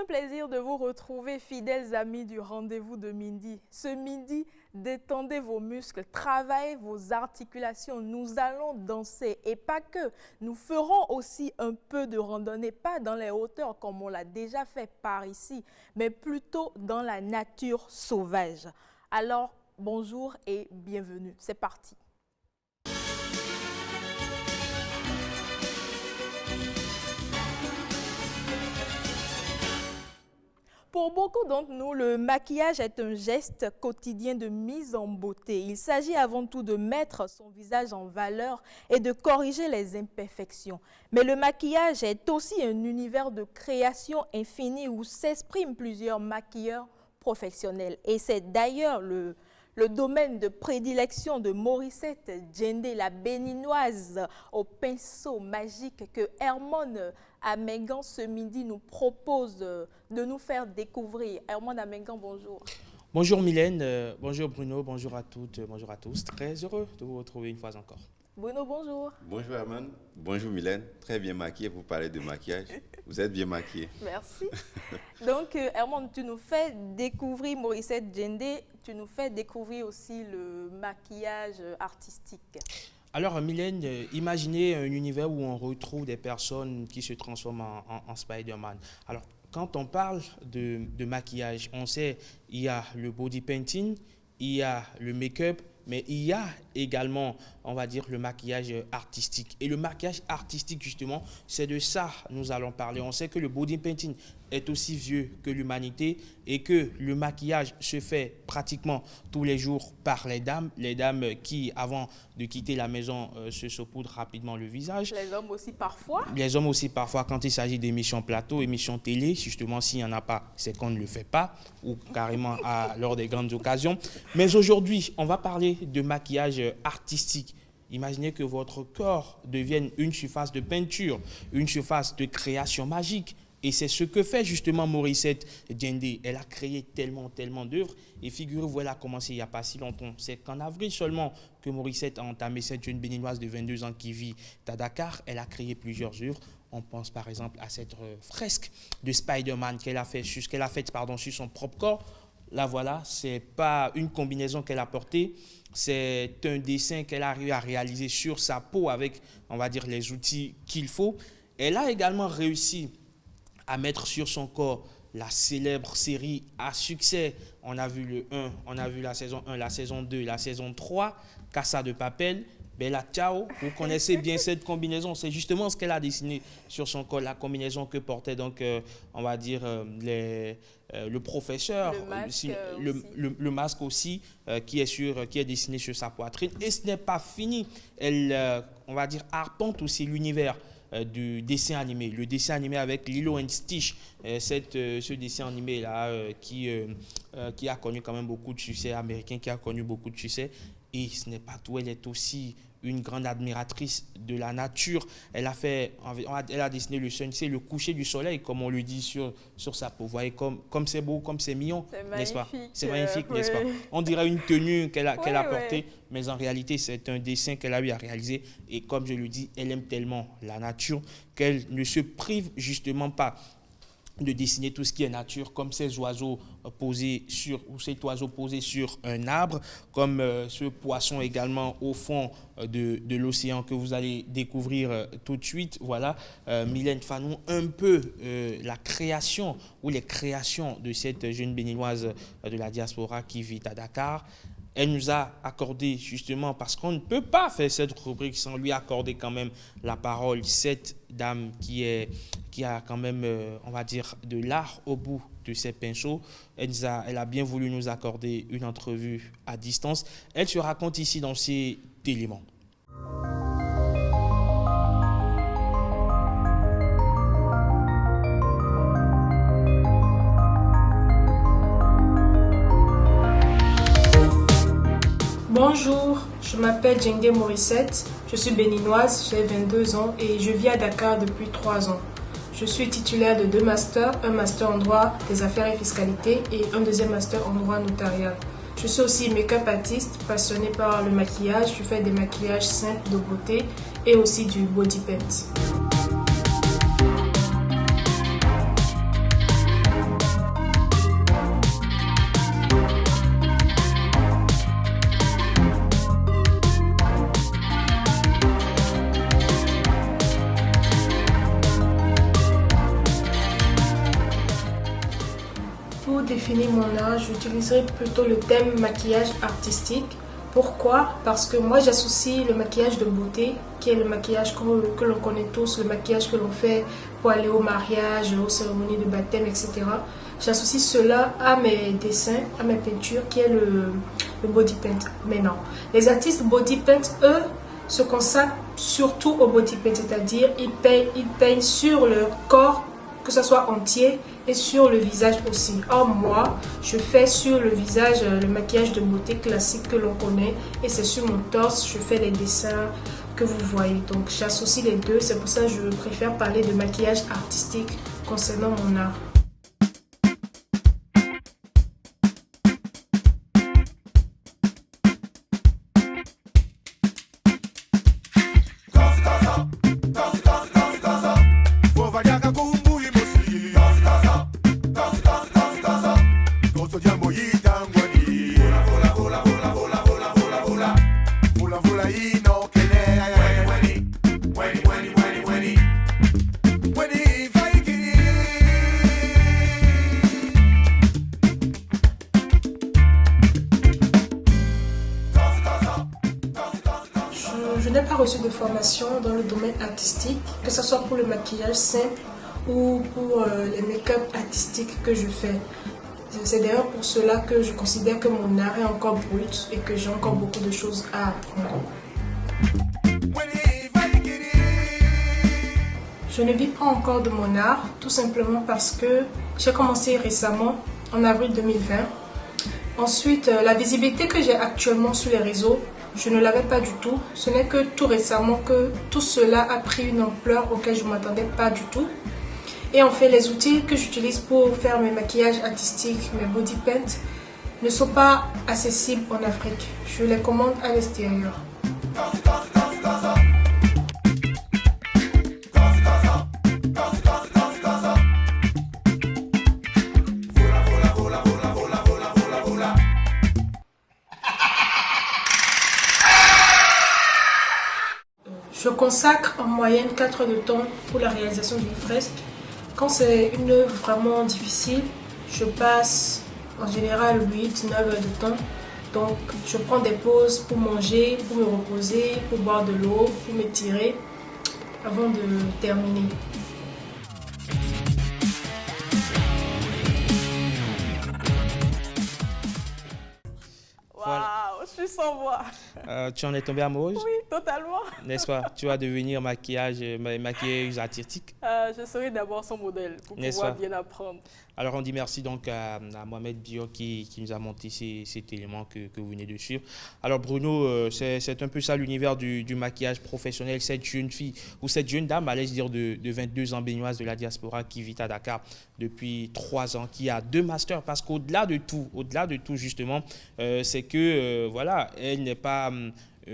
un plaisir de vous retrouver, fidèles amis du rendez-vous de midi. Ce midi, détendez vos muscles, travaillez vos articulations. Nous allons danser et pas que. Nous ferons aussi un peu de randonnée, pas dans les hauteurs comme on l'a déjà fait par ici, mais plutôt dans la nature sauvage. Alors, bonjour et bienvenue. C'est parti. Pour beaucoup d'entre nous, le maquillage est un geste quotidien de mise en beauté. Il s'agit avant tout de mettre son visage en valeur et de corriger les imperfections. Mais le maquillage est aussi un univers de création infinie où s'expriment plusieurs maquilleurs professionnels. Et c'est d'ailleurs le domaine de prédilection de Morissette Djendé, la béninoise au pinceau magique que Hermone Amengan ce midi nous propose de nous faire découvrir. Hermone Amengan, bonjour. Bonjour Mylène, bonjour Bruno, bonjour à toutes, bonjour à tous. Très heureux de vous retrouver une fois encore. Bruno, bonjour. Bonjour Hermane, bonjour Mylène. Très bien maquillée, vous parlez de maquillage. Vous êtes bien maquillée. Merci. Donc Hermone, tu nous fais découvrir Morissette Djendé, tu nous fais découvrir aussi le maquillage artistique. Alors Mylène, imaginez un univers où on retrouve des personnes qui se transforment en Spider-Man. Alors quand on parle de maquillage, on sait il y a le body painting, il y a le make-up, mais il y a également, on va dire, le maquillage artistique. Et le maquillage artistique, justement, c'est de ça que nous allons parler. On sait que le body painting est aussi vieux que l'humanité et que le maquillage se fait pratiquement tous les jours par les dames qui, avant de quitter la maison, se saupoudrent rapidement le visage. Les hommes aussi parfois. Les hommes aussi parfois, quand il s'agit d'émissions plateau, émissions télé, justement, s'il n'y en a pas, c'est qu'on ne le fait pas, ou carrément lors des grandes occasions. Mais aujourd'hui, on va parler de maquillage artistique. Imaginez que votre corps devienne une surface de peinture, une surface de création magique. Et c'est ce que fait justement Morissette Djendé. Elle a créé tellement d'œuvres. Et figurez-vous, elle a commencé il n'y a pas si longtemps. C'est qu'en avril seulement que Morissette a entamé cette jeune béninoise de 22 ans qui vit à Dakar. Elle a créé plusieurs œuvres. On pense par exemple à cette fresque de Spider-Man qu'elle a faite sur son propre corps. Là voilà, ce n'est pas une combinaison qu'elle a portée. C'est un dessin qu'elle a réussi à réaliser sur sa peau avec, on va dire, les outils qu'il faut. Elle a également réussi à mettre sur son corps la célèbre série à succès. On a vu le 1, on a vu la saison 1, la saison 2, la saison 3, Casa de Papel, Bella Ciao. Vous connaissez bien cette combinaison. C'est justement ce qu'elle a dessiné sur son corps, la combinaison que portait donc, on va dire, le professeur, le masque aussi, qui est dessiné sur sa poitrine. Et ce n'est pas fini. Elle, on va dire, arpente aussi l'univers du dessin animé. Le dessin animé avec Lilo and Stitch, ce dessin animé-là qui a connu quand même beaucoup de succès, américain qui a connu beaucoup de succès. Et ce n'est pas tout, elle est aussi une grande admiratrice de la nature. Elle a dessiné le sunset, le coucher du soleil, comme on le dit sur sa peau. Vous voyez comme c'est beau, comme c'est mignon, n'est-ce pas? C'est magnifique, n'est-ce pas? On dirait une tenue qu'elle a portée, mais en réalité, c'est un dessin qu'elle a eu à réaliser. Et comme je le dis, elle aime tellement la nature qu'elle ne se prive justement pas de dessiner tout ce qui est nature, comme ces oiseaux posés sur, ou cet oiseau posé sur un arbre, comme ce poisson également au fond de l'océan que vous allez découvrir tout de suite. Voilà, Mylène, fais-nous un peu la création ou les créations de cette jeune béninoise de la diaspora qui vit à Dakar. Elle nous a accordé justement, parce qu'on ne peut pas faire cette rubrique sans lui accorder quand même la parole, cette dame qui a quand même, on va dire, de l'art au bout de ses pinceaux. Elle a bien voulu nous accorder une entrevue à distance. Elle se raconte ici dans cet élément. Bonjour, je m'appelle Djendé Morissette, je suis béninoise, j'ai 22 ans et je vis à Dakar depuis 3 ans. Je suis titulaire de 2 masters, un master en droit des affaires et fiscalité et un deuxième master en droit notarial. Je suis aussi make-up artiste, passionnée par le maquillage, je fais des maquillages simples de beauté et aussi du body paint. définir mon art, j'utiliserai plutôt le thème maquillage artistique. Pourquoi? Parce que moi j'associe le maquillage de beauté, qui est le maquillage que l'on connaît tous, le maquillage que l'on fait pour aller au mariage, aux cérémonies de baptême, etc. J'associe cela à mes dessins, à mes peintures, qui est le body paint. Mais non, les artistes body paint, eux, se consacrent surtout au body paint, c'est-à-dire ils peignent sur le corps, que ce soit entier, et sur le visage aussi. Or moi, je fais sur le visage le maquillage de beauté classique que l'on connaît, et c'est sur mon torse, je fais les dessins que vous voyez. Donc j'associe les deux, c'est pour ça que je préfère parler de maquillage artistique concernant mon art. Je n'ai pas reçu de formation dans le domaine artistique, que ce soit pour le maquillage simple ou pour les make-up artistiques que je fais. C'est d'ailleurs pour cela que je considère que mon art est encore brut et que j'ai encore beaucoup de choses à apprendre. Je ne vis pas encore de mon art, tout simplement parce que j'ai commencé récemment, en avril 2020. Ensuite, la visibilité que j'ai actuellement sur les réseaux, je ne l'avais pas du tout. Ce n'est que tout récemment que tout cela a pris une ampleur auquel je ne m'attendais pas du tout. Et en fait, les outils que j'utilise pour faire mes maquillages artistiques, mes body paint, ne sont pas accessibles en Afrique. Je les commande à l'extérieur. Je consacre en moyenne 4 heures de temps pour la réalisation d'une fresque. Quand c'est une œuvre vraiment difficile, je passe en général 8-9 heures de temps. Donc je prends des pauses pour manger, pour me reposer, pour boire de l'eau, pour m'étirer avant de terminer. Waouh, je suis sans voix. Tu en es tombée amoureuse, Oui, totalement. n'est-ce pas? Tu vas devenir maquilleuse artistique. Je serai d'abord son modèle pour N'est-ce pouvoir pas? bien apprendre. Alors, on dit merci donc à Mohamed Bio qui nous a montré cet élément que vous venez de suivre. Alors, Bruno, c'est un peu ça l'univers du maquillage professionnel. Cette jeune fille ou cette jeune dame, allais-je dire, de 22 ans, béninoise de la diaspora qui vit à Dakar depuis 3 ans, qui a 2 masters. Parce qu'au-delà de tout, justement, c'est que, voilà, elle n'est pas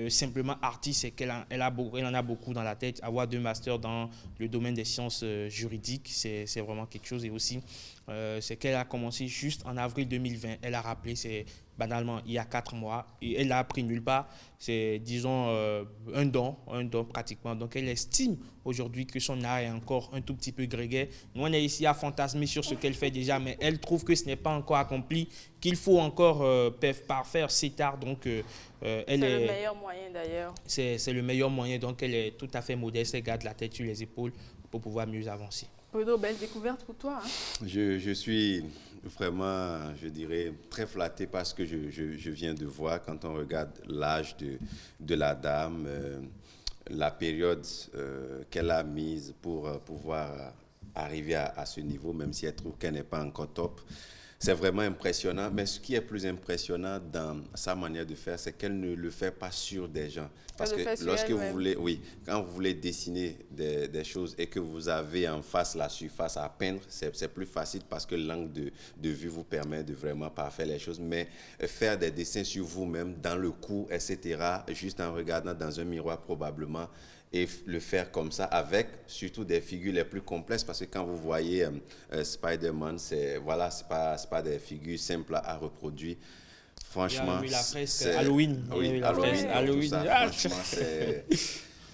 simplement artiste, c'est qu'elle en a beaucoup dans la tête. Avoir 2 masters dans le domaine des sciences juridiques, c'est vraiment quelque chose. Et aussi, c'est qu'elle a commencé juste en avril 2020. Elle a rappelé, c'est banalement il y a 4 mois. Et elle l'a appris nulle part. C'est, disons, un don pratiquement. Donc, elle estime aujourd'hui que son art est encore un tout petit peu grégaire. Nous, on est ici à fantasmer sur ce qu'elle fait déjà, mais elle trouve que ce n'est pas encore accompli, qu'il faut encore parfaire cet art. Donc, c'est le meilleur moyen d'ailleurs. C'est le meilleur moyen. Donc, elle est tout à fait modeste. Elle garde la tête sur les épaules pour pouvoir mieux avancer. Bruno, belle découverte pour toi. Hein? Je suis vraiment, je dirais, très flatté parce que je viens de voir, quand on regarde l'âge de la dame, la période qu'elle a mise pour pouvoir arriver à ce niveau, même si elle trouve qu'elle n'est pas encore top. C'est vraiment impressionnant, mais ce qui est plus impressionnant dans sa manière de faire, c'est qu'elle ne le fait pas sur des gens. Parce que lorsque vous voulez, quand vous voulez dessiner des choses et que vous avez en face la surface à peindre, c'est plus facile parce que l'angle de vue vous permet de vraiment parfaire les choses. Mais faire des dessins sur vous-même, dans le cou, etc., juste en regardant dans un miroir probablement, et le faire comme ça avec surtout des figures les plus complexes, parce que quand vous voyez Spider-Man, c'est pas des figures simples à reproduire. Franchement, oui, la fresque Halloween. Oui, Halloween. Franchement,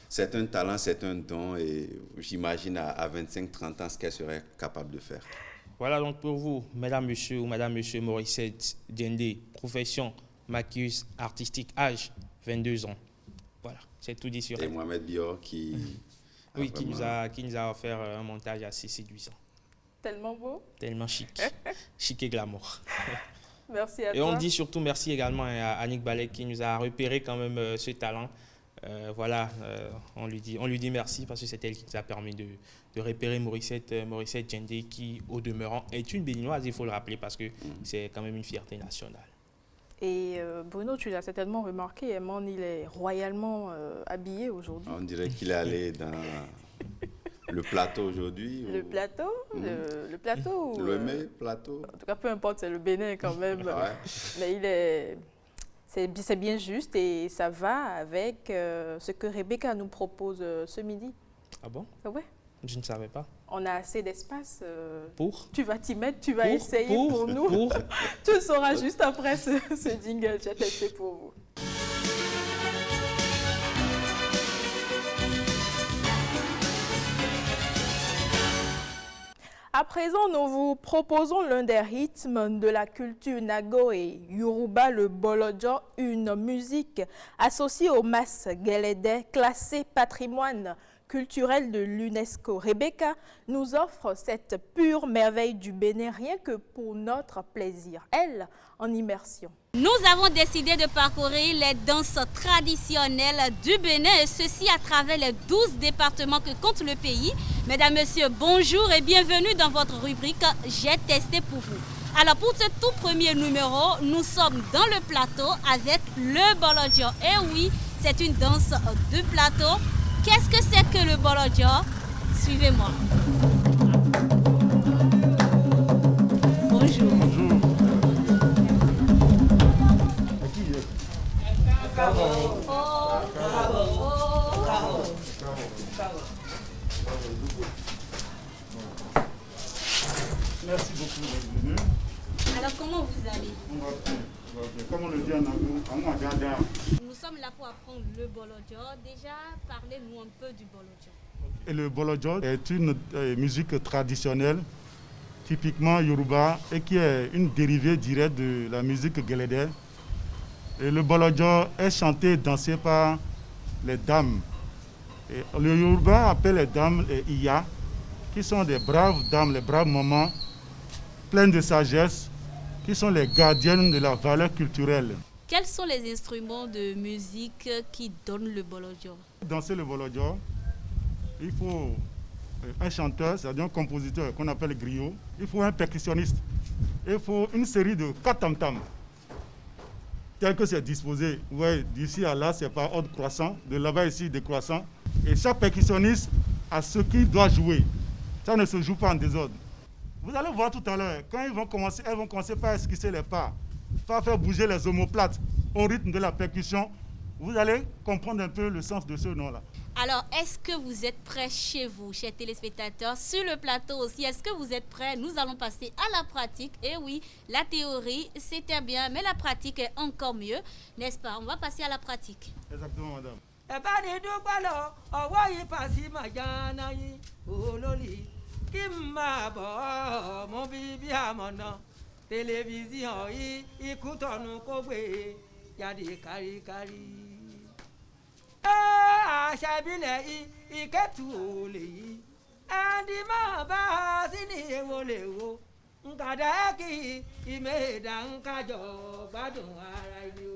c'est un talent, c'est un don, et j'imagine à 25-30 ans ce qu'elle serait capable de faire. Voilà donc pour vous, mesdames, messieurs ou madame, monsieur Morissette Djendé, profession, maquilleuse artistique, âge 22 ans. Voilà, c'est tout dit sur Et elle. Mohamed Bior qui Qui nous a offert un montage assez séduisant. Tellement beau. Tellement chic. Chic et glamour. Merci à Et toi. on dit surtout merci également à Annick Balek qui nous a repéré quand même ce talent. On lui dit merci parce que c'est elle qui nous a permis de repérer Morissette Djendé qui, au demeurant, est une béninoise, il faut le rappeler parce que c'est quand même une fierté nationale. Et Bruno, tu l'as certainement remarqué, Eman, il est royalement habillé aujourd'hui. On dirait qu'il est allé dans le plateau aujourd'hui. Le plateau le plateau ou, Le plateau. en tout cas, peu importe, c'est le Bénin quand même. Ouais. Mais c'est bien juste et ça va avec ce que Rebecca nous propose ce midi. Ah bon? Ouais. Je ne savais pas. On a assez d'espace. Pour? Tu vas t'y mettre, tu vas essayer pour nous. Pour? Tu le sauras juste après ce jingle. J'ai testé pour vous. À présent, nous vous proposons l'un des rythmes de la culture Nago et Yoruba, le Bolodjo, une musique associée au mas Guélédé, classé patrimoine culturel de l'UNESCO. Rebecca nous offre cette pure merveille du Bénin, rien que pour notre plaisir, elle en immersion. Nous avons décidé de parcourir les danses traditionnelles du Bénin, et ceci à travers les 12 départements que compte le pays. Mesdames, Messieurs, bonjour et bienvenue dans votre rubrique « J'ai testé pour vous ». Alors pour ce tout premier numéro, nous sommes dans le plateau avec le Bolodjo. Et oui, c'est une danse de plateau. Qu'est-ce que c'est que le Bolodjo? Suivez-moi. Bonjour. Bonjour. Merci beaucoup d'être venu. Alors comment vous allez? On va bien. Comme on le dit en anglais, Nous sommes là pour apprendre le Bolodjo. Déjà, parlez-nous un peu du Bolodjo. et le Bolodjo est une musique traditionnelle, typiquement Yoruba, et qui est une dérivée directe de la musique Guélédé. Et le Bolodjo est chanté et dansé par les dames. Et le Yoruba appelle les dames les Iya, qui sont des braves dames, les braves mamans, pleines de sagesse, qui sont les gardiennes de la valeur culturelle. Quels sont les instruments de musique qui donnent le Bolodjo? Pour danser le Bolodjo, il faut un chanteur, c'est-à-dire un compositeur qu'on appelle griot. Il faut un percussionniste. Il faut une série de 4 tam-tams. Tel que c'est disposé, ouais, d'ici à là, c'est par ordre croissant, de là-bas ici, décroissant. Et chaque percussionniste a ce qu'il doit jouer. Ça ne se joue pas en désordre. Vous allez voir tout à l'heure, quand elles vont commencer par esquisser les pas, par faire bouger les omoplates au rythme de la percussion. Vous allez comprendre un peu le sens de ce nom-là. Alors, est-ce que vous êtes prêts chez vous, chers téléspectateurs, sur le plateau aussi? Est-ce que vous êtes prêts? Nous allons passer à la pratique. Et oui, la théorie, c'était bien, mais la pratique est encore mieux, n'est-ce pas? On va passer à la pratique. Exactement, madame. ẹ bá ní dúpẹ́ lọ ọwọ́ yìí Pasuma Gana yín olórí kí n máa bọ̀ ọ́ mú bíbí àmọ̀nà tẹlifíṣàn yìí ikú tọ̀nù kó gbé jáde káríkárí. àṣà ìbílẹ̀ yìí ìkẹ́tù òòlè yìí ẹni máa bá a sí ní èwo lè wo nkàdá kí ìmẹ̀ẹ́dà ń kájọ gbádùn ara ẹni o.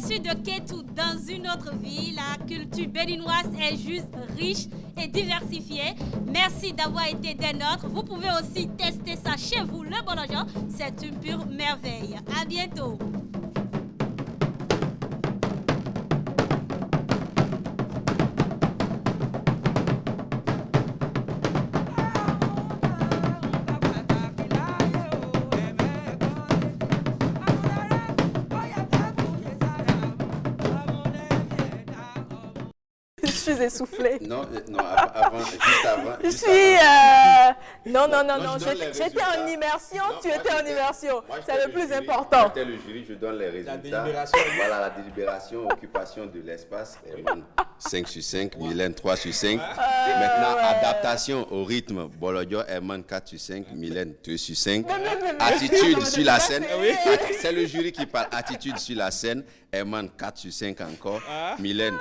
sud de Kétou, dans une autre ville, la culture béninoise est juste riche et diversifiée. Merci d'avoir été des nôtres. Vous pouvez aussi tester ça chez vous, le Bolodjo. C'est une pure merveille. À bientôt. Je suis essoufflée. Non, juste avant. Je juste suis... avant. Non, je donne les j'étais résultats. en immersion, Non, tu moi, étais en j'étais- immersion. moi, C'est j'étais le plus jury. important. J'étais le jury, je donne les résultats. délibération. Voilà, la délibération, occupation de l'espace. Herman, 5 sur 5, Mylène 3 sur 5. Maintenant, adaptation au rythme. Bolodjo, Herman 4 sur 5, Mylène 2 sur 5. Attitude sur la scène. C'est le jury qui parle. Attitude sur la scène. Herman 4 sur 5 encore. Mylène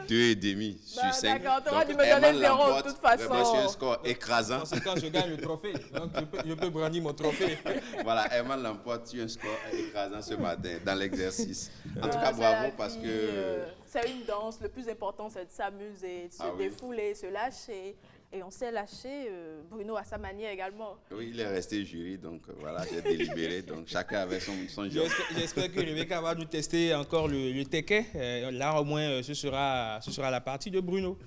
2,5 sur 5. D'accord, t'auras dû me donner 0 de toute façon. Vraiment sur un score écrasant. C'est quand je gagne le trophée. Donc je peux brandir mon trophée. Voilà, Herman l'emporte sur un score écrasant ce matin dans l'exercice. En tout cas, C'est la bravo parce vie, que... c'est une danse. Le plus important, c'est de s'amuser, de se défouler, se lâcher. Et on s'est lâché, Bruno à sa manière également. Oui, il est resté jury, donc voilà, j'ai délibéré. Donc chacun avait son job. J'espère que Rebecca va nous tester encore le tequet. Là, au moins, ce sera la partie de Bruno.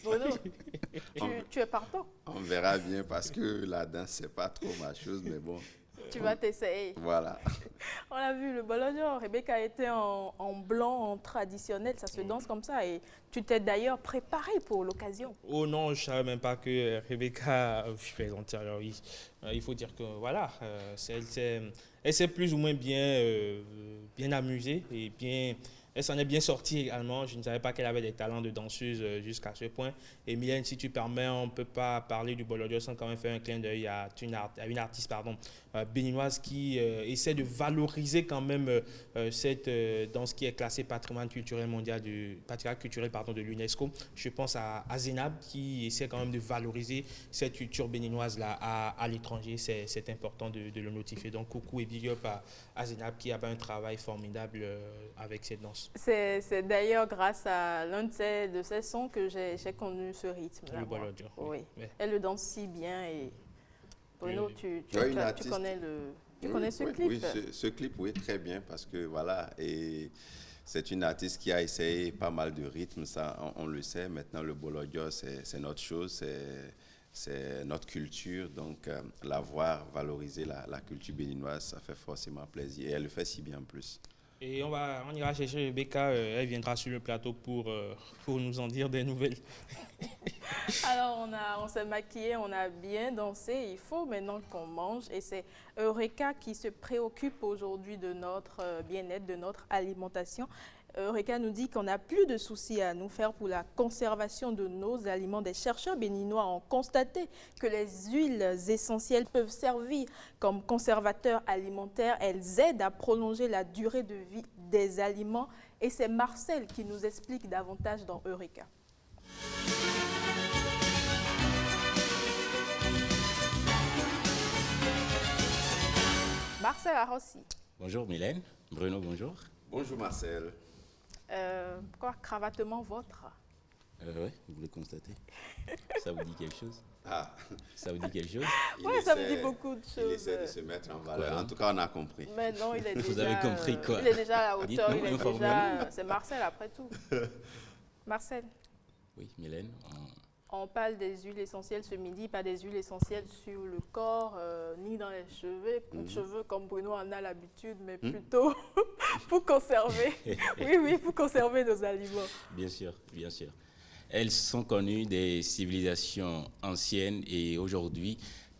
Bruno, tu es partant. On verra bien parce que la danse, c'est pas trop ma chose, mais bon. Tu vas t'essayer. Voilà. On a vu le Bolodjo. Rebecca était en blanc, en traditionnel. Ça se danse comme ça. Et tu t'es d'ailleurs préparé pour l'occasion. Oh non, je ne savais même pas que Rebecca, je fais l'antérieur, oui. Il faut dire que voilà, elle s'est plus ou moins bien amusée et bien. Elle s'en est bien sortie également. Je ne savais pas qu'elle avait des talents de danseuse jusqu'à ce point. Et Mylène, si tu permets, on ne peut pas parler du Bolodjo sans quand même faire un clin d'œil à une artiste béninoise qui essaie de valoriser quand même cette danse qui est classée patrimoine culturel mondial de l'UNESCO. Je pense à Zénab qui essaie quand même de valoriser cette culture béninoise-là à l'étranger. C'est important de le notifier. Donc, coucou et big up à Zénab qui a fait un travail formidable avec cette danse. C'est d'ailleurs grâce à l'un de ces sons que j'ai connu ce rythme. Le Bolodjo. Oui. Ouais. Elle le danse si bien. Et Bruno, tu connais ce clip? Oui, ce clip, oui, très bien, parce que voilà, et c'est une artiste qui a essayé pas mal de rythmes, ça, on le sait. Maintenant, le Bolodjo, c'est notre chose, c'est notre culture, donc la voir valoriser la culture béninoise, ça fait forcément plaisir, et elle le fait si bien en plus. Et on ira chercher Rebecca, elle viendra sur le plateau pour nous en dire des nouvelles. Alors, on s'est maquillé, on a bien dansé. Il faut maintenant qu'on mange. Et c'est Eureka qui se préoccupe aujourd'hui de notre bien-être, de notre alimentation. Eureka nous dit qu'on n'a plus de soucis à nous faire pour la conservation de nos aliments. Des chercheurs béninois ont constaté que les huiles essentielles peuvent servir comme conservateurs alimentaires. Elles aident à prolonger la durée de vie des aliments. Et c'est Marcel qui nous explique davantage dans Eureka. Marcel Arossi. Bonjour Mylène. Bruno, bonjour. Bonjour Marcel. Quoi, cravatement votre? Oui, vous le constatez. Ça vous dit quelque chose? Ah. Ça vous dit quelque chose? Oui, ça me dit beaucoup de choses. Il essaie de se mettre en valeur. Quoi? En tout cas, on a compris. Mais non, il est déjà... Vous avez compris quoi? Il est déjà à la hauteur, Dites-nous, il est informez-nous. déjà... C'est Marcel après tout. Marcel, Oui, Mylène. on parle des huiles essentielles ce midi, pas des huiles essentielles sur le corps, ni dans les cheveux, cheveux comme Bruno en a l'habitude, mais plutôt pour conserver. Oui, pour conserver nos aliments. Bien sûr, bien sûr. Elles sont connues des civilisations anciennes et aujourd'hui,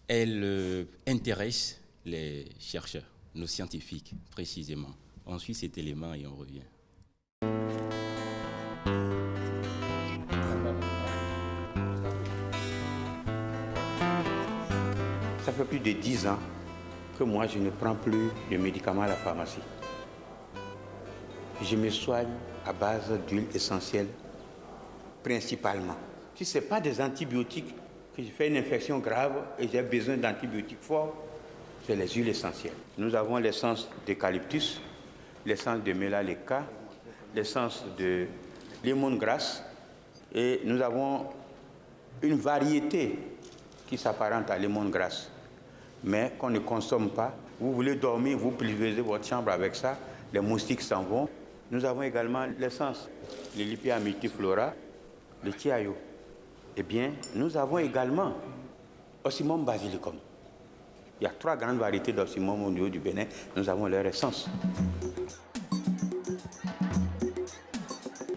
elles intéressent les chercheurs, nos scientifiques précisément. On suit cet élément et on revient. Ça fait plus de 10 ans que moi, je ne prends plus de médicaments à la pharmacie. Je me soigne à base d'huile essentielle, principalement. Si ce n'est pas des antibiotiques, que je fais une infection grave et j'ai besoin d'antibiotiques forts, c'est les huiles essentielles. Nous avons l'essence d'eucalyptus, l'essence de mélaléca, l'essence de lemongrass et nous avons une variété qui s'apparente à lemongrass, mais qu'on ne consomme pas. Vous voulez dormir, vous pulvérisez votre chambre avec ça, les moustiques s'en vont. Nous avons également l'essence, le Lipia multiflora, le Tiayo. Eh bien, nous avons également Ocimum basilicum. Il y a 3 grandes variétés d'Ocimum au niveau du Bénin. Nous avons leur essence.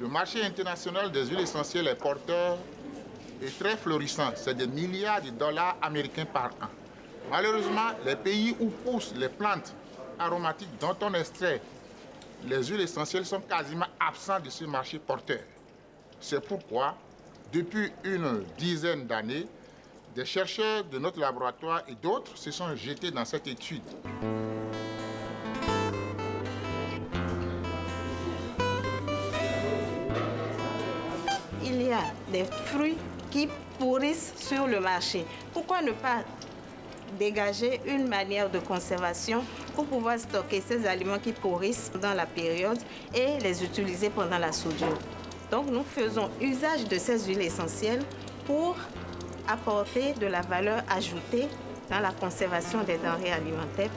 Le marché international des huiles essentielles est porteur et très florissant. C'est des milliards de dollars américains par an. Malheureusement, les pays où poussent les plantes aromatiques dont on extrait les huiles essentielles sont quasiment absents de ce marché porteur. C'est pourquoi, depuis une dizaine d'années, des chercheurs de notre laboratoire et d'autres se sont jetés dans cette étude. Il y a des fruits qui pourrissent sur le marché. Pourquoi ne pas dégager une manière de conservation pour pouvoir stocker ces aliments qui pourrissent dans la période et les utiliser pendant la soudure? Donc nous faisons usage de ces huiles essentielles pour apporter de la valeur ajoutée dans la conservation des denrées alimentaires.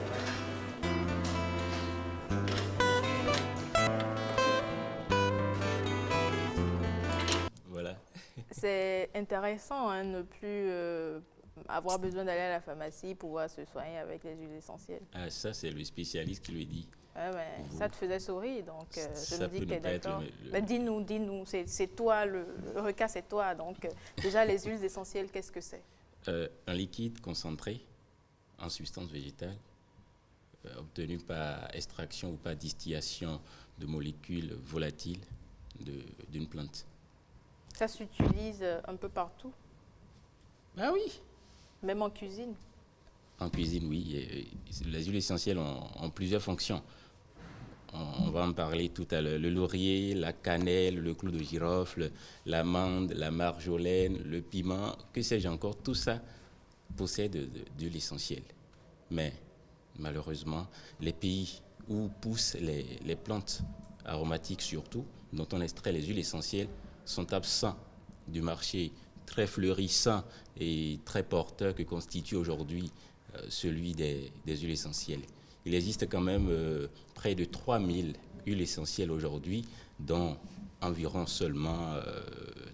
Voilà. C'est intéressant, hein, ne plus avoir besoin d'aller à la pharmacie pour pouvoir se soigner avec les huiles essentielles. Ah, ça, c'est le spécialiste qui lui dit. Ouais, mais ça te faisait sourire, donc je Ça me dis peut que tu ne es pas être d'accord. le- Mais dis-nous, c'est toi, le requin, c'est toi. Donc déjà, les huiles essentielles, qu'est-ce que c'est? Un liquide concentré en substance végétale obtenu par extraction ou par distillation de molécules volatiles d'une plante. Ça s'utilise un peu partout, Ah oui. même en cuisine. En cuisine, oui. Les huiles essentielles ont plusieurs fonctions. On va en parler tout à l'heure. Le laurier, la cannelle, le clou de girofle, l'amande, la marjolaine, le piment, que sais-je encore, tout ça possède d'huile essentielle. Mais malheureusement, les pays où poussent les plantes aromatiques surtout, dont on extrait les huiles essentielles, sont absents du marché très fleurissant et très porteur que constitue aujourd'hui celui des huiles essentielles. Il existe quand même près de 3000 huiles essentielles aujourd'hui, dont environ seulement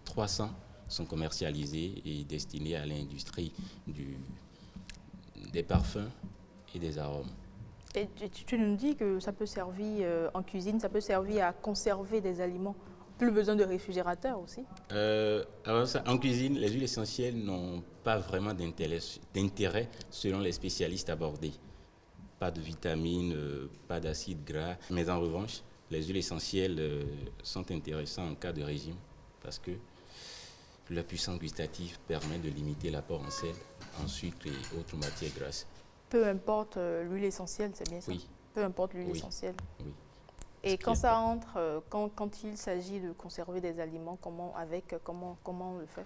300 sont commercialisées et destinées à l'industrie des parfums et des arômes. Et tu nous dis que ça peut servir en cuisine, ça peut servir à conserver des aliments. Plus besoin de réfrigérateur aussi. Alors ça, en cuisine, les huiles essentielles n'ont pas vraiment d'intérêt selon les spécialistes abordés. Pas de vitamines, pas d'acides gras. Mais en revanche, les huiles essentielles sont intéressantes en cas de régime parce que la puissance gustative permet de limiter l'apport en sel, en sucre et autres matières grasses. Peu importe l'huile essentielle, c'est bien ça? Oui. Peu importe l'huile Oui. essentielle. Oui. Et quand ça entre, quand il s'agit de conserver des aliments, comment on le fait?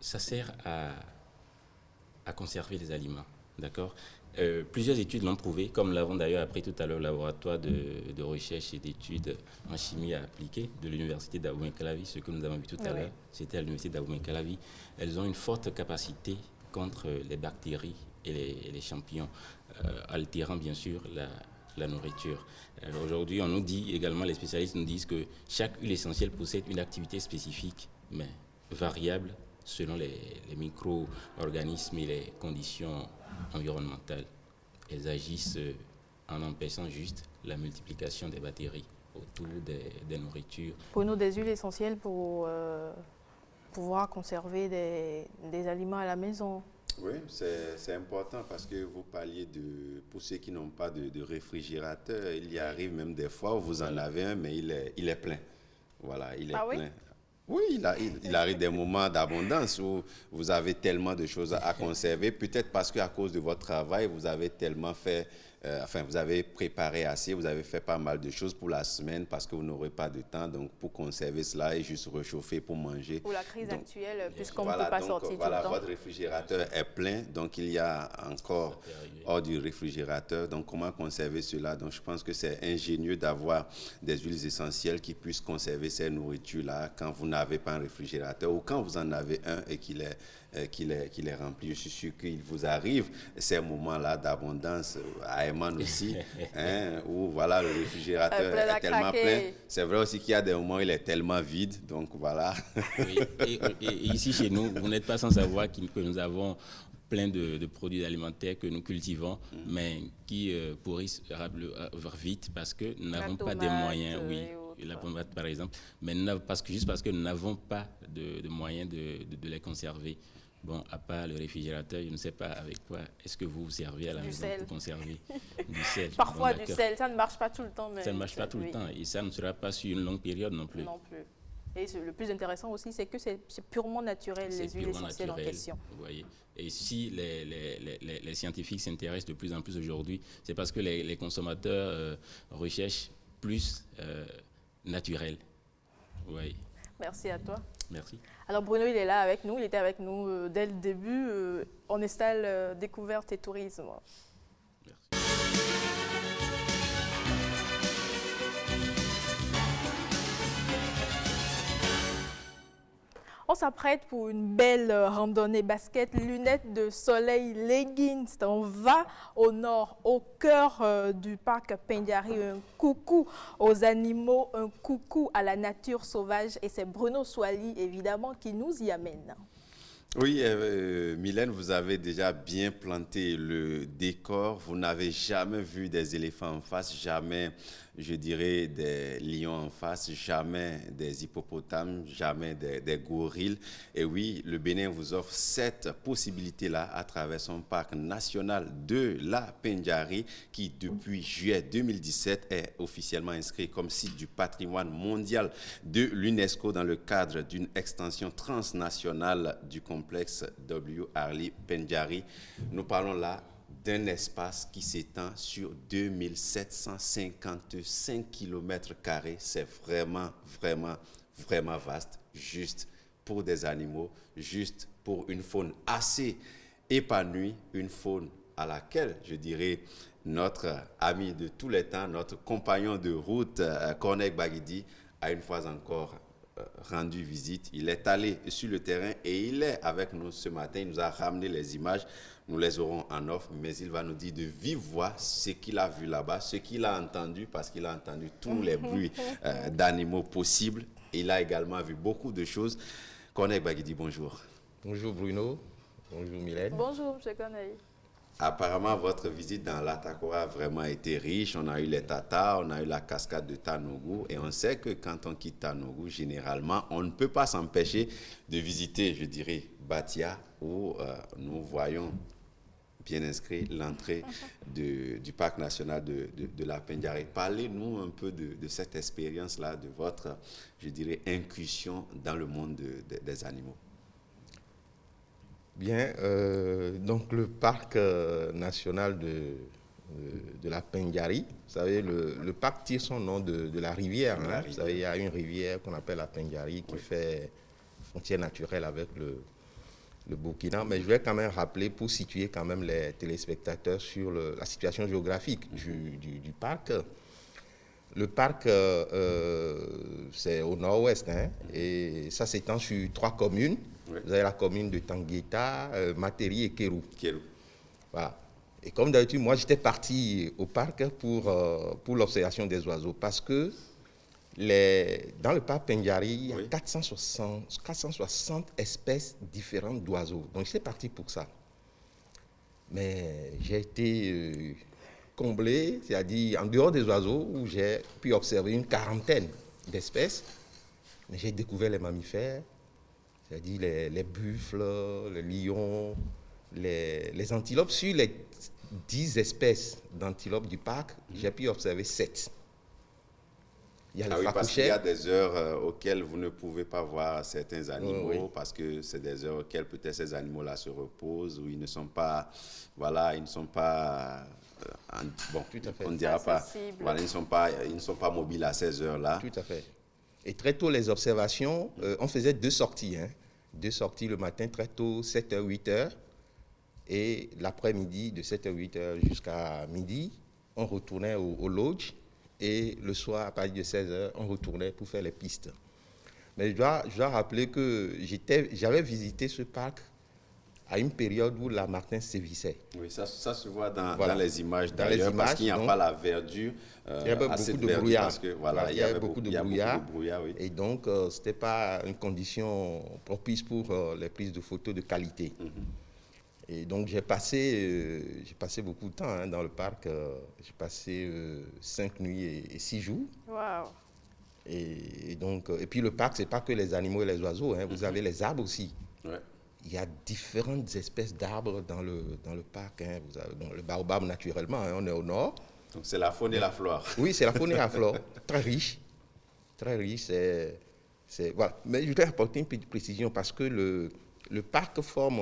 Ça sert à conserver les aliments, d'accord? Plusieurs études l'ont prouvé, comme l'avons d'ailleurs appris tout à l'heure au laboratoire de recherche et d'études en chimie appliquée de l'université d'Abomey-Calavi. Ce que nous avons vu tout à l'heure, c'était à l'université d'Abomey-Calavi. Elles ont une forte capacité contre les bactéries et les champignons, altérant bien sûr la nourriture. Aujourd'hui, on nous dit également, les spécialistes nous disent que chaque huile essentielle possède une activité spécifique, mais variable selon les micro-organismes et les conditions environnementales. Elles agissent en empêchant juste la multiplication des bactéries autour des nourritures. Pour nous, des huiles essentielles pour pouvoir conserver des aliments à la maison. Oui, c'est important parce que vous parliez pour ceux qui n'ont pas de réfrigérateur, il y arrive même des fois où vous en avez un, mais il est plein. Voilà, il est plein. Oui, il arrive des moments d'abondance où vous avez tellement de choses à conserver, peut-être parce qu'à cause de votre travail, vous avez tellement fait vous avez préparé assez, vous avez fait pas mal de choses pour la semaine parce que vous n'aurez pas de temps donc pour conserver cela et juste réchauffer pour manger. Pour la crise actuelle, puisqu'on Voilà, ne peut pas donc, sortir voilà, tout le temps. votre réfrigérateur est plein, donc il y a encore hors du réfrigérateur. Donc comment conserver cela? Donc je pense que c'est ingénieux d'avoir des huiles essentielles qui puissent conserver ces nourritures-là quand vous n'avez pas un réfrigérateur ou quand vous en avez un et qu'il est rempli. Je suis sûr qu'il vous arrive ces moments-là d'abondance à Eman aussi, hein, où voilà, le réfrigérateur est tellement plein. C'est vrai aussi qu'il y a des moments où il est tellement vide, donc voilà. Oui. Et ici chez nous, vous n'êtes pas sans savoir que nous avons plein de produits alimentaires que nous cultivons, mais qui pourrissent vite parce que nous n'avons pas des moyens, la tomate par exemple, mais juste parce que nous n'avons pas de moyens de les conserver. Bon, à part le réfrigérateur, je ne sais pas avec quoi est-ce que vous vous servez à la maison pour conserver du sel. Parfois du sel, ça ne marche pas tout le temps. Mais ça ne marche pas tout le temps et ça ne sera pas sur une longue période non plus. Non plus. Et le plus intéressant aussi, c'est que c'est purement naturel, les huiles essentielles en question. Vous voyez. Et si les scientifiques s'intéressent de plus en plus aujourd'hui, c'est parce que les consommateurs recherchent plus naturel. Oui. Merci à toi. Merci. Alors Bruno, il est là avec nous, il était avec nous dès le début. On installe découverte et tourisme. On s'apprête pour une belle randonnée basket, lunettes de soleil, leggings. On va au nord, au cœur du parc Pendiari. Un coucou aux animaux, un coucou à la nature sauvage. Et c'est Bruno Souali, évidemment, qui nous y amène. Oui, Mylène, vous avez déjà bien planté le décor. Vous n'avez jamais vu des éléphants en face, jamais, je dirais, des lions en face, jamais des hippopotames, jamais des gorilles. Et oui, le Bénin vous offre cette possibilité-là à travers son parc national de la Pendiari qui, depuis juillet 2017, est officiellement inscrit comme site du patrimoine mondial de l'UNESCO dans le cadre d'une extension transnationale du complexe W. Arly Pendiari. Nous parlons là d'un espace qui s'étend sur 2755 km². C'est vraiment, vraiment, vraiment vaste, juste pour des animaux, juste pour une faune assez épanouie, une faune à laquelle, je dirais, notre ami de tous les temps, notre compagnon de route, Corneille Baguidi, a une fois encore rendu visite. Il est allé sur le terrain et il est avec nous ce matin. Il nous a ramené les images. Nous les aurons en off, mais il va nous dire de vive voix ce qu'il a vu là-bas, ce qu'il a entendu, parce qu'il a entendu tous les bruits d'animaux possibles. Il a également vu beaucoup de choses. Corneille Baguidi, bonjour. Bonjour Bruno. Bonjour Mylène. Bonjour, M. Corneille. Apparemment, votre visite dans l'Atakora a vraiment été riche. On a eu les Tatas, on a eu la cascade de Tanougou. Et on sait que quand on quitte Tanougou, généralement, on ne peut pas s'empêcher de visiter, je dirais, Batia, où nous voyons bien inscrit l'entrée du parc national de la Pendiari. Parlez-nous un peu de cette expérience-là, de votre, je dirais, incursion dans le monde des animaux. Bien, donc le parc national de la Pendiari, vous savez, le parc tire son nom de la rivière. Hein. Vous savez, il y a une rivière qu'on appelle la Pendiari qui fait frontière naturelle avec le Burkina. Mais je vais quand même rappeler, pour situer quand même les téléspectateurs sur la situation géographique du parc. Le parc, c'est au nord-ouest, hein, et ça s'étend sur 3 communes. Oui. Vous avez la commune de Tangueta, Materi et Kéru. Voilà. Et comme d'habitude, moi, j'étais parti au parc pour l'observation des oiseaux parce que dans le parc Pendiari, il y a 460 espèces différentes d'oiseaux. Donc, j'étais parti pour ça. Mais j'ai été comblé, c'est-à-dire en dehors des oiseaux, où j'ai pu observer une 40aine d'espèces. Mais j'ai découvert les mammifères, c'est-à-dire les buffles, les lions, les antilopes. Sur les 10 espèces d'antilopes du parc, j'ai pu observer 7. Il y a Ah le oui, parce qu'il y a facouchet. des heures auxquelles vous ne pouvez pas voir certains animaux, oui. parce que c'est des heures auxquelles peut-être ces animaux-là se reposent, ou ils ne sont pas, voilà, ils ne sont pas, bon, Tout à fait. on ne dira pas, Accessibles. voilà, ils ne sont pas mobiles à ces heures-là. Tout à fait. Et très tôt, les observations, on faisait 2 sorties. 2 sorties le matin très tôt, 7h, 8h. Et l'après-midi, de 7h, 8h jusqu'à midi, on retournait au lodge. Et le soir, à partir de 16h, on retournait pour faire les pistes. Mais je dois rappeler que j'avais visité ce parc à une période où la martin sévissait. Oui, ça se voit dans les images Dans les d'ailleurs, parce images, qu'il n'y a donc, pas la verdure, il y avait assez beaucoup de verdure, brouillard. parce que, voilà, Il y avait beaucoup de brouillard. Oui. Et donc, ce n'était pas une condition propice pour les prises de photos de qualité. Et donc, j'ai passé beaucoup de temps dans le parc. J'ai passé 5 nuits et 6 jours. Waouh. Et puis, le parc, ce n'est pas que les animaux et les oiseaux. Vous avez les arbres aussi. Ouais. Il y a différentes espèces d'arbres dans le parc. Vous avez, le baobab, naturellement, on est au nord. Donc, c'est la faune et la flore. Oui, c'est la faune et la flore. Très riche. Très riche. Voilà. Mais je voudrais apporter une petite précision parce que le parc forme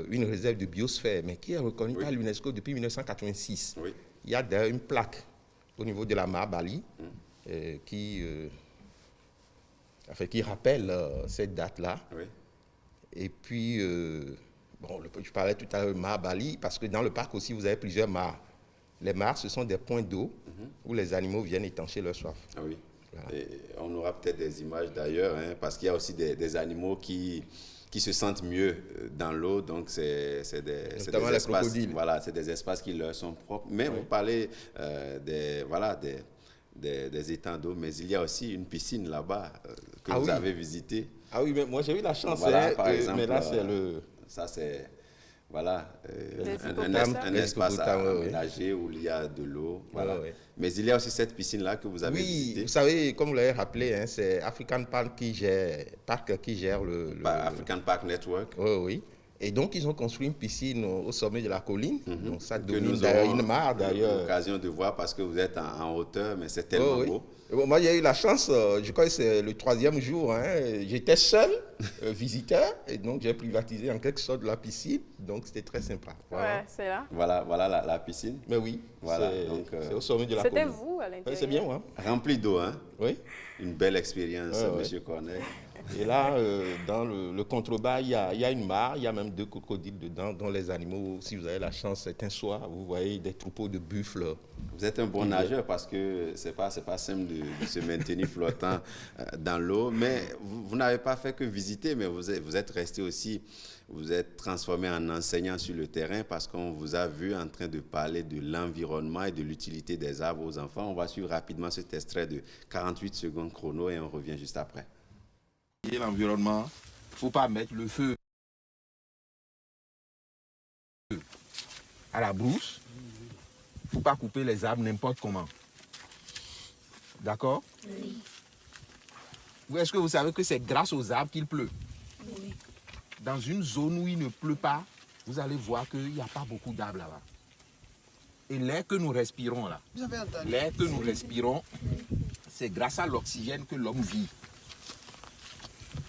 une réserve de biosphère, mais qui est reconnue par l'UNESCO depuis 1986. Oui. Il y a d'ailleurs une plaque au niveau de la mare Bali qui rappelle cette date-là. Oui. Et puis, je parlais tout à l'heure de mare Bali, parce que dans le parc aussi, vous avez plusieurs mares. Les mares, ce sont des points d'eau où les animaux viennent étancher leur soif. Ah oui. Voilà. Et on aura peut-être des images d'ailleurs, parce qu'il y a aussi des animaux qui se sentent mieux dans l'eau, donc c'est des Notamment les espaces, crocodiles. voilà, c'est des espaces qui leur sont propres. Mais vous parlez des étangs d'eau, mais il y a aussi une piscine là-bas que vous avez visitée. Ah oui, mais moi j'ai eu la chance. Voilà, par exemple, mais là c'est le... Ça c'est... Voilà, un espace oui. aménagé où il y a de l'eau. Voilà. Ouais. Mais il y a aussi cette piscine-là que vous avez visitée. Oui, vous savez, comme vous l'avez rappelé, c'est African Park qui gère le African Park Network. Oui, oui. Et donc, ils ont construit une piscine au sommet de la colline. Donc, ça Que domine nous d'ailleurs aurons une mare, d'ailleurs. l'occasion de voir parce que vous êtes en hauteur, mais c'est tellement beau. Et bon, moi, j'ai eu la chance, je crois que c'est le 3e jour, j'étais seul, visiteur, et donc j'ai privatisé en quelque sorte la piscine, donc c'était très sympa. Voilà. Ouais, c'est là. Voilà la piscine. Mais oui, Voilà, c'est au sommet de la colline. C'était vous à l'intérieur. C'est bien, ouais. Rempli d'eau, hein? Oui. Une belle expérience, Monsieur Corneille. Et là, dans le contrebas, il y a une mare, il y a même 2 crocodiles dedans, dont les animaux, si vous avez la chance, c'est un soir, vous voyez des troupeaux de buffles. Vous êtes un bon nageur parce que c'est pas simple de se maintenir flottant dans l'eau, mais vous n'avez pas fait que visiter, mais vous êtes resté aussi, vous êtes transformé en enseignant sur le terrain parce qu'on vous a vu en train de parler de l'environnement et de l'utilité des arbres aux enfants. On va suivre rapidement cet extrait de 48 secondes chrono et on revient juste après. L'environnement, il ne faut pas mettre le feu à la brousse, il ne faut pas couper les arbres n'importe comment. D'accord? Oui. Est-ce que vous savez que c'est grâce aux arbres qu'il pleut? Oui. Dans une zone où il ne pleut pas, vous allez voir qu'il n'y a pas beaucoup d'arbres là-bas. Et l'air que nous respirons là, l'air que nous respirons, c'est grâce à l'oxygène que l'homme vit.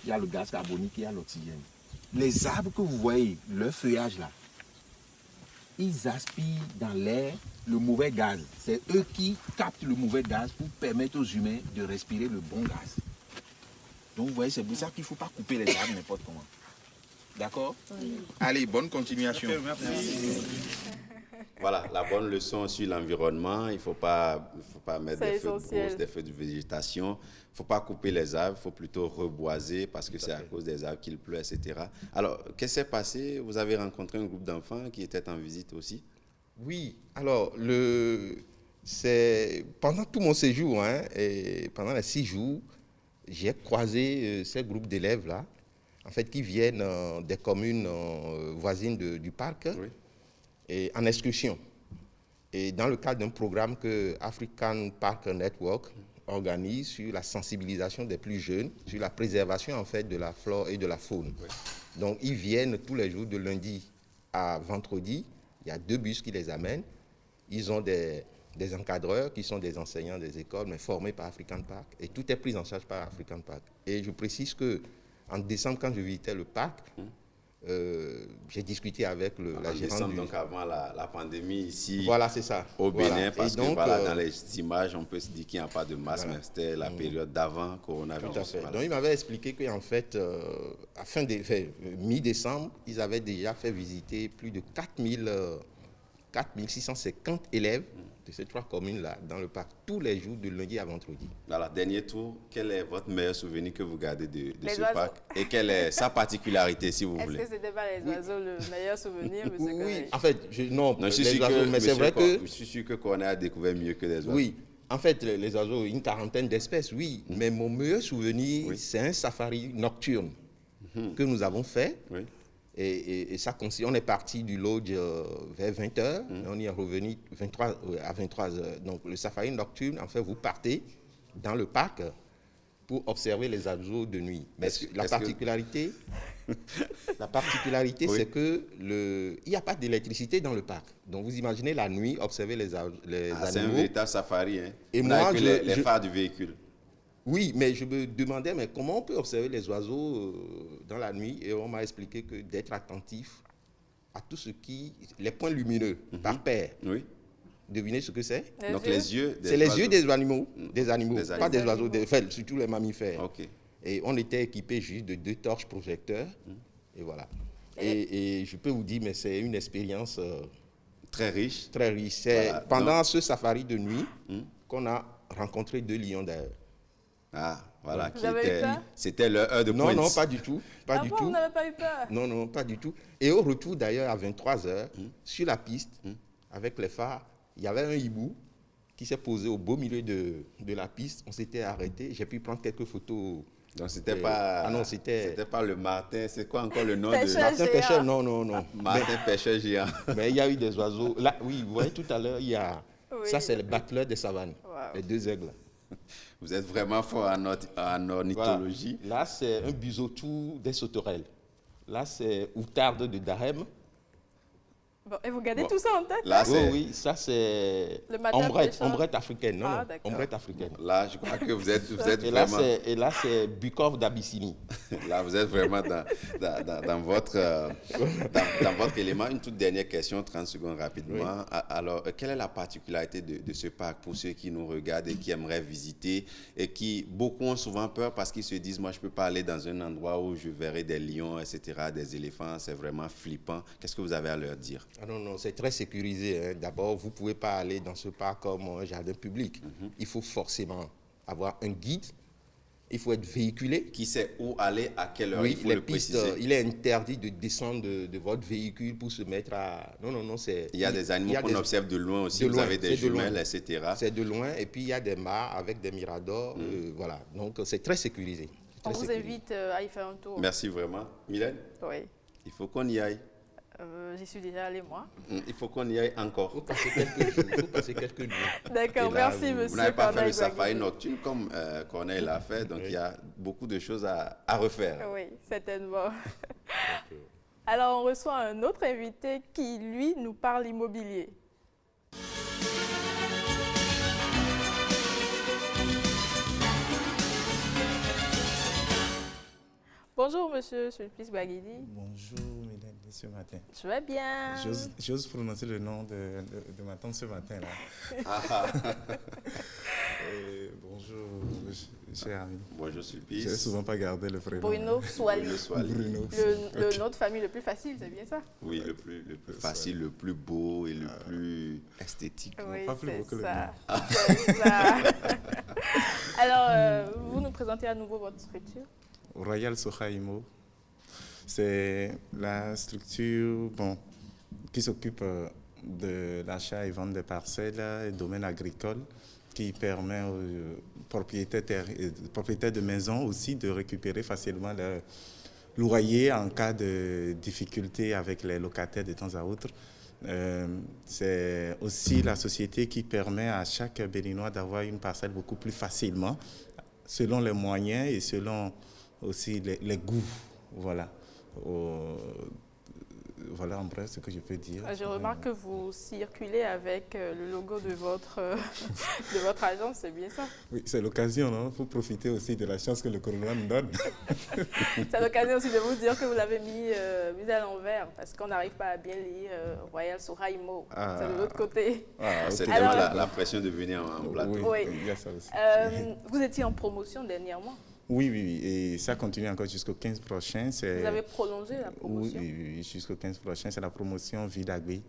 Il y a le gaz carbonique, il y a l'oxygène. Les arbres que vous voyez, leur feuillage là, ils aspirent dans l'air le mauvais gaz. C'est eux qui captent le mauvais gaz pour permettre aux humains de respirer le bon gaz. Donc vous voyez, c'est pour ça qu'il ne faut pas couper les arbres n'importe comment. D'accord? Oui. Allez, bonne continuation. Merci. Voilà, la bonne leçon sur l'environnement. Il ne faut pas mettre des feux de brousse, des feux de végétation. Il ne faut pas couper les arbres, il faut plutôt reboiser parce que c'est à cause des arbres qu'il pleut, etc. Alors, qu'est-ce qui s'est passé? Vous avez rencontré un groupe d'enfants qui étaient en visite aussi? Oui, alors, pendant tout mon séjour, et pendant les 6 jours, j'ai croisé ces groupes d'élèves-là, en fait, qui viennent des communes voisines du parc. Oui. Et en excursion. Et dans le cadre d'un programme que African Park Network organise sur la sensibilisation des plus jeunes, sur la préservation en fait de la flore et de la faune. Oui. Donc ils viennent tous les jours de lundi à vendredi. Il y a 2 bus qui les amènent. Ils ont des des encadreurs qui sont des enseignants des écoles, mais formés par African Park. Et tout est pris en charge par African Park. Et je précise qu'en décembre, quand je visitais le parc, j'ai discuté avec la gérante donc avant la pandémie ici voilà, c'est ça. Au Bénin, Voilà. parce donc, que dans les images, on peut se dire qu'il n'y a pas de masse, mais c'était la période d'avant coronavirus. Tout à fait. Voilà. Donc, il m'avait expliqué qu'en fait, mi-décembre, ils avaient déjà fait visiter plus de 4650 élèves de ces 3 communes-là dans le parc, tous les jours, de lundi à vendredi. Alors, dernier tour, quel est votre meilleur souvenir que vous gardez de ce oiseaux. parc? Et quelle est sa particularité, si vous voulez? Est-ce que c'était pas les oiseaux le meilleur souvenir, M. Oui, en fait, non, je suis les sûr oiseaux, que, mais c'est vrai que... Je suis sûr que Cornet a découvert mieux que les oiseaux. Oui, en fait, les oiseaux, une quarantaine d'espèces, oui. Mais mon meilleur souvenir, c'est un safari nocturne que nous avons fait. Oui. Et ça consiste, on est parti du lodge vers 20h, et on y est revenu à 23h. Donc le safari nocturne, en fait, vous partez dans le parc pour observer les oiseaux de nuit. Mais la particularité, Oui. c'est que il n'y a pas d'électricité dans le parc. Donc vous imaginez la nuit, observer les animaux. C'est un véritable safari, hein. Et Vous moi, n'avez que les phares du véhicule. Oui, mais je me demandais, mais comment on peut observer les oiseaux dans la nuit? Et on m'a expliqué que d'être attentif à tout ce les points lumineux par paire. Oui. Devinez ce que c'est? Donc les yeux des C'est les oiseaux. yeux des animaux, pas des oiseaux, animaux. surtout les mammifères. Ok. Et on était équipés juste de 2 torches projecteurs. Et voilà. Et je peux vous dire, mais c'est une expérience très riche. Très riche. C'est Voilà. pendant ce safari de nuit qu'on a rencontré 2 lions d'ailleurs. Ah, voilà. Vous avez eu peur? C'était leur heure de pointe. Non, pas du tout. Pas du tout. Vous n'avez pas eu peur? Non, pas du tout. Et au retour d'ailleurs à 23h, sur la piste, avec les phares, il y avait un hibou qui s'est posé au beau milieu de la piste. On s'était arrêté. J'ai pu prendre quelques photos. Donc c'était pas. Ah non, c'était pas le Martin. C'est quoi encore le nom Pêcheur de Martin géant. Pêcheur? Non. Martin Pêcheur géant. Mais il y a eu des oiseaux. Là, oui, vous voyez tout à l'heure, il y a. Oui. Ça, c'est le battleur des savanes. Wow. Les 2 aigles. Vous êtes vraiment fort en ornithologie. Voilà. Là, c'est un bisotou des sauterelles. Là, c'est outarde de Dahem. Bon, et vous gardez tout ça en tête? Là, Oui, ça c'est Le matin pêcheur. ombrette africaine. Non, Ah, non, d'accord. ombrette africaine. Là, je crois que vous êtes Et vraiment. là, c'est Bukov d'Abyssinie. Là, vous êtes vraiment dans votre élément. Une toute dernière question, 30 secondes rapidement. Oui. Alors, quelle est la particularité de ce parc pour ceux qui nous regardent et qui aimeraient visiter et qui, beaucoup ont souvent peur parce qu'ils se disent, moi, je ne peux pas aller dans un endroit où je verrai des lions, etc., des éléphants, c'est vraiment flippant. Qu'est-ce que vous avez à leur dire? Ah non, c'est très sécurisé. Hein. D'abord, vous ne pouvez pas aller dans ce parc comme un jardin public. Il faut forcément avoir un guide. Il faut être véhiculé. Qui sait où aller, à quelle heure, Oui, il faut les le pistes, préciser. il est interdit de descendre de votre véhicule pour se mettre à... Non, c'est... Il y a des animaux qu'on observe de loin aussi. Vous avez des jumelles, etc. C'est de loin. Et puis, il y a des mares avec des miradors. Voilà. Donc, c'est très sécurisé. On vous invite à y faire un tour. Merci vraiment. Mylène, Oui. il faut qu'on y aille. J'y suis déjà allée, moi. Il faut qu'on y aille encore. Il faut passer quelques jours. D'accord, merci, monsieur. Vous n'avez pas fait le Corneille safari Guaguidi. nocturne comme Corneille l'a fait, donc il y a beaucoup de choses à refaire. Oui, certainement. Alors, on reçoit un autre invité qui, lui, nous parle immobilier. Bonjour, monsieur Sulpice Guaguidi. Bonjour, mesdames, ce matin. Je vais bien. J'ose prononcer le nom de ma tante ce matin-là. Bonjour, cher ami. Bonjour, Sulpice. Je n'ai souvent pas gardé le prénom. Bruno Soali. Bruno. Le nom de famille le plus facile, c'est bien ça? Oui, le plus facile, le plus beau et le plus esthétique. Oui, pas plus beau que c'est le ça. mien. C'est ça. Alors, vous nous présentez à nouveau votre structure? Royal Sohaimo, c'est la structure qui s'occupe de l'achat et vente des parcelles et domaines agricoles, qui permet aux propriétaires de maisons aussi de récupérer facilement leur loyer en cas de difficulté avec les locataires de temps à autre. C'est aussi la société qui permet à chaque Béninois d'avoir une parcelle beaucoup plus facilement, selon les moyens et selon aussi les goûts. Voilà. voilà en bref ce que je peux dire. Je remarque que vous circulez avec le logo de votre, de votre agence, c'est bien ça? Oui, c'est l'occasion, non? Il faut profiter aussi de la chance que le corona nous donne. C'est l'occasion aussi de vous dire que vous l'avez mis à l'envers, parce qu'on n'arrive pas à bien lire Royal Sohaimo. C'est de l'autre côté. C'est tellement la pression de venir en plateau. Oui. Il y a ça aussi. Vous étiez en promotion dernièrement? Oui, et ça continue encore jusqu'au 15 prochain. Vous avez prolongé la promotion? Oui, jusqu'au 15 prochain. C'est la promotion Vidagbe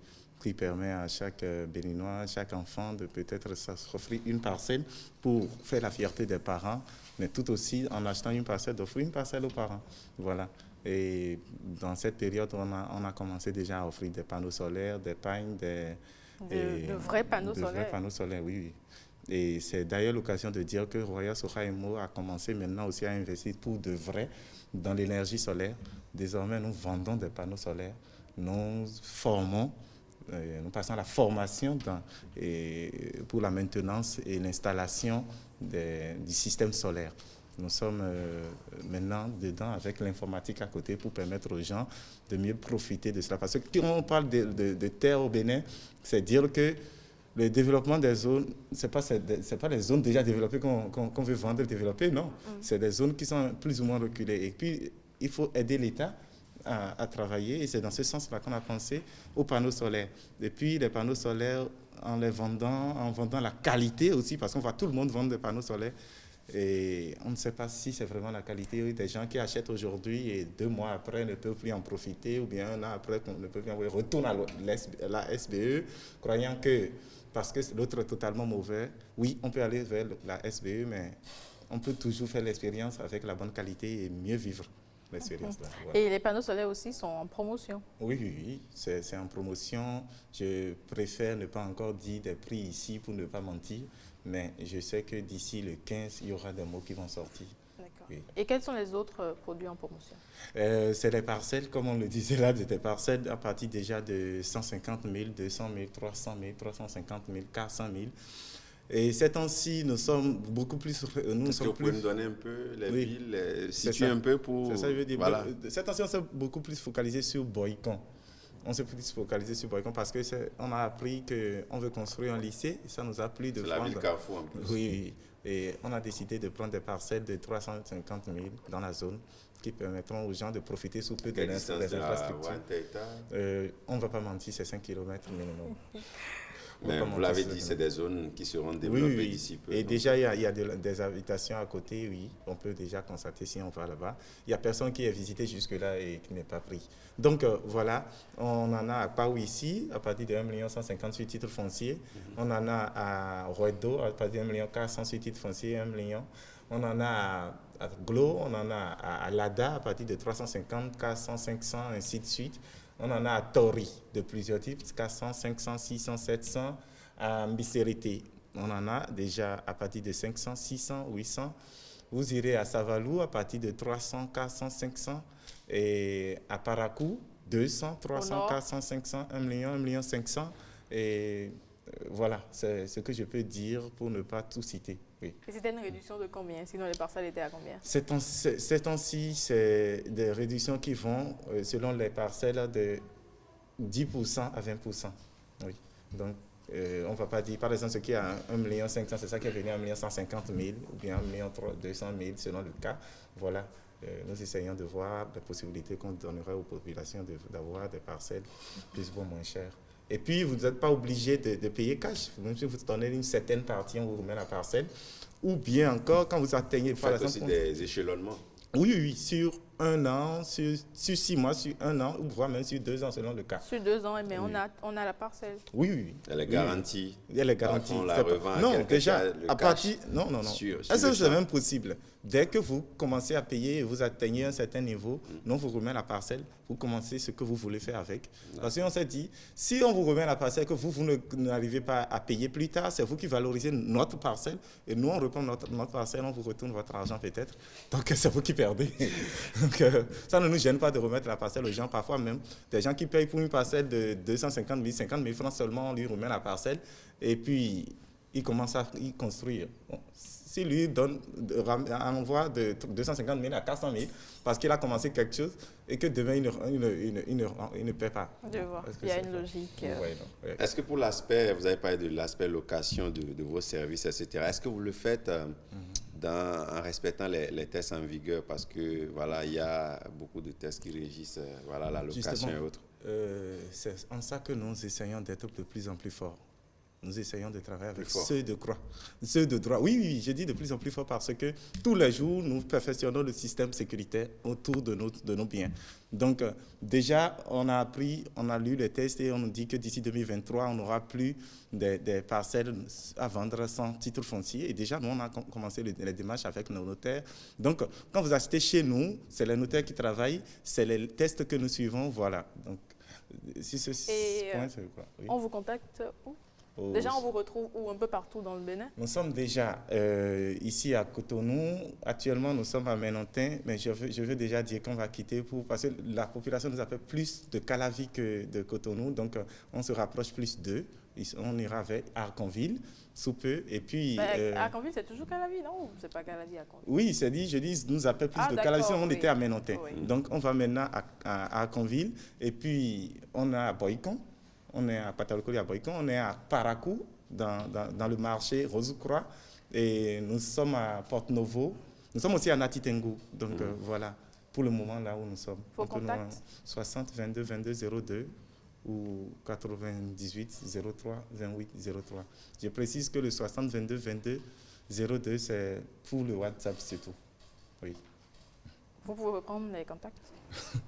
qui permet à chaque Béninois, chaque enfant de peut-être s'offrir une parcelle pour faire la fierté des parents, mais tout aussi en achetant une parcelle, d'offrir une parcelle aux parents. Voilà. Et dans cette période, on a commencé déjà à offrir des panneaux solaires, des pagnes, de vrais panneaux solaires. De vrais panneaux solaires, oui. Et c'est d'ailleurs l'occasion de dire que Royal Sohaimo a commencé maintenant aussi à investir pour de vrai dans l'énergie solaire. Désormais, nous vendons des panneaux solaires, nous formons, nous passons à la formation pour la maintenance et l'installation du système solaire. Nous sommes maintenant dedans avec l'informatique à côté pour permettre aux gens de mieux profiter de cela. Parce que quand on parle de terre au Bénin, c'est dire que le développement des zones, ce n'est pas les zones déjà développées qu'on veut vendre et développer, non. C'est des zones qui sont plus ou moins reculées. Et puis, il faut aider l'État à travailler. Et c'est dans ce sens-là qu'on a pensé aux panneaux solaires. Et puis, les panneaux solaires, en vendant la qualité aussi, parce qu'on voit tout le monde vendre des panneaux solaires. Et on ne sait pas si c'est vraiment la qualité. Il y a des gens qui achètent aujourd'hui et 2 mois après ne peuvent plus en profiter, ou bien 1 an après ne peuvent plus en profiter, retournent à la SBE, croyant que parce que l'autre est totalement mauvais, oui, on peut aller vers la SBE, mais on peut toujours faire l'expérience avec la bonne qualité et mieux vivre l'expérience. Voilà. Et les panneaux solaires aussi sont en promotion? Oui, c'est en promotion. Je préfère ne pas encore dire des prix ici pour ne pas mentir, mais je sais que d'ici le 15, il y aura des mots qui vont sortir. D'accord. Oui. Et quels sont les autres produits en promotion? C'est les parcelles, comme on le disait là, des parcelles à partir déjà de 150 000, 200 000, 300 000, 350 000, 400 000. Et ces temps-ci, nous sommes beaucoup plus... Est-ce que vous pouvez nous donner un peu les villes, situer un peu pour... C'est ça, je veux dire. Voilà. Ces temps-ci, on s'est beaucoup plus focalisé sur Boycon. On s'est plus focalisé sur Boycon parce qu'on a appris qu'on veut construire un lycée. Ça nous a plu de prendre... C'est la ville Carrefour en plus. Oui. Et on a décidé de prendre des parcelles de 350 000 dans la zone qui permettront aux gens de profiter sous peu des infrastructures. On ne va pas mentir, c'est 5 km minimum. Mais vous l'avez dit, c'est des zones qui seront développées d'ici peu. Et déjà, il y a des habitations à côté, oui. On peut déjà constater si on va là-bas. Il n'y a personne qui est visité jusque-là et qui n'est pas pris. Donc, voilà, on en a à Pau ici, à partir de 1 158 titres fonciers. On en a à Rouedo, à partir de 1 408 titres fonciers, 1 million. On en a à Glo, on en a à Lada, à partir de 350, 400, 500, ainsi de suite. On en a à Tori de plusieurs types, 400, 500, 600, 700. À Mbisserité, on en a déjà à partir de 500, 600, 800. Vous irez à Savalou à partir de 300, 400, 500. Et à Parakou, 200, 300, 400, 500, 1 million, 1 million 500. Et voilà, c'est ce que je peux dire pour ne pas tout citer. Oui. Et c'était une réduction de combien? Sinon, les parcelles étaient à combien? Ces temps-ci, c'est des réductions qui vont, selon les parcelles, de 10% à 20%. Oui. Donc, on ne va pas dire, par exemple, ce qui est à 1 500 000, c'est ça qui est venu à 1 150 000 ou bien 1 200 000 selon le cas. Voilà. Nous essayons de voir les possibilités qu'on donnerait aux populations d'avoir des parcelles plus ou moins chères. Et puis, vous n'êtes pas obligé de payer cash. Même si vous donnez une certaine partie, on vous remet la parcelle. Ou bien encore, quand vous atteignez... Vous faites aussi des échelonnements? Oui, sur 1 an, sur 6 mois, sur 1 an, ou voire même sur 2 ans, selon le cas. Sur 2 ans, mais on a la parcelle. Oui. Elle est garantie. Elle est garantie. On la revend non, déjà, à partir... Non. Est-ce que c'est même possible? Dès que vous commencez à payer et vous atteignez un certain niveau, nous vous remet la parcelle, vous commencez ce que vous voulez faire avec. Parce qu'on s'est dit, si on vous remet la parcelle, que vous n'arrivez pas à payer plus tard, c'est vous qui valorisez notre parcelle, et nous on reprend notre parcelle, on vous retourne votre argent peut-être. Donc c'est vous qui perdez. Donc ça ne nous gêne pas de remettre la parcelle aux gens. Parfois même, des gens qui payent pour une parcelle de 250 000, 50 000 francs seulement, on lui remet la parcelle. Et puis, il commence à y construire. Bon, si lui envoie de 250 000 à 400 000 parce qu'il a commencé quelque chose et que demain il ne paie pas. Je vois, il y a une logique. Ouais. Est-ce que pour l'aspect, vous avez parlé de l'aspect location de vos services, etc., est-ce que vous le faites en respectant les tests en vigueur? Parce que voilà, il y a beaucoup de tests qui régissent voilà, la location. Justement, et autres. C'est en ça que nous essayons d'être de plus en plus forts. Nous essayons de travailler avec ceux de droit. Oui, je dis de plus en plus fort parce que tous les jours, nous perfectionnons le système sécuritaire autour de nos biens. Donc, déjà, on a lu les tests et on nous dit que d'ici 2023, on n'aura plus des parcelles à vendre sans titre foncier. Et déjà, nous, on a commencé les démarches avec nos notaires. Donc, quand vous achetez chez nous, c'est les notaires qui travaillent, c'est les tests que nous suivons, voilà. Donc, si ce point, c'est quoi? Oui. On vous contacte où? Déjà, on vous retrouve où? Un peu partout dans le Bénin? Nous sommes déjà ici à Cotonou. Actuellement, nous sommes à Menontin, mais je veux déjà dire qu'on va quitter parce que la population nous appelle plus de Calavi que de Cotonou. Donc, on se rapproche plus d'eux. On ira vers Arconville sous peu. Et puis, Arconville, c'est toujours Calavi, non? Ou c'est pas Calavi, Arconville? Oui, c'est dit, nous appelle plus de Calavi. On était à Menontin. Oui. Donc, on va maintenant à Arconville. Et puis, on a Boycon. On est à Patalokoli à Boycon, on est à Paracou, dans le marché Rosecroix, et nous sommes à Porte-Novo. Nous sommes aussi à Natitengu. Donc voilà, pour le moment, là où nous sommes. Vos contacts? 60 22 22 02 ou 98 03 28 03. Je précise que le 60 22 22 02, c'est pour le WhatsApp, c'est tout. Oui. Vous pouvez reprendre les contacts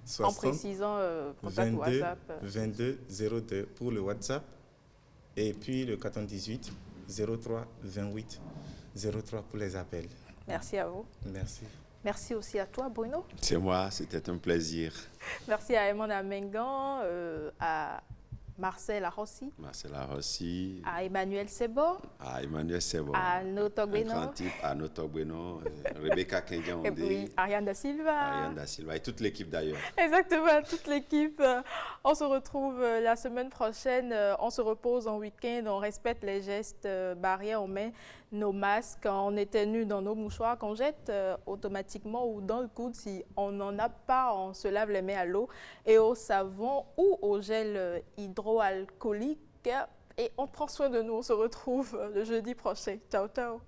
60, en précisant contact 22, WhatsApp. 22 02 pour le WhatsApp et puis le 98 03 28 03 pour les appels. Merci à vous. Merci. Merci aussi à toi, Bruno. C'est moi, c'était un plaisir. Merci à Eman Amengan, à Marcel Arossi. Marcel Arossi. À Emmanuel Sebo. À Emmanuel Sebo. À Notogbeno. À Notogbeno. Rebecca Kenyan. Et puis Ariane Da Silva. Ariane Da Silva et toute l'équipe d'ailleurs. Exactement, toute l'équipe. On se retrouve la semaine prochaine. On se repose en week-end. On respecte les gestes barrières. On met nos masques. On éternue dans nos mouchoirs qu'on jette automatiquement ou dans le coude. Si on n'en a pas, on se lave les mains à l'eau et au savon ou au gel hydroalcoolique. Et on prend soin de nous. On se retrouve le jeudi prochain. Ciao, ciao.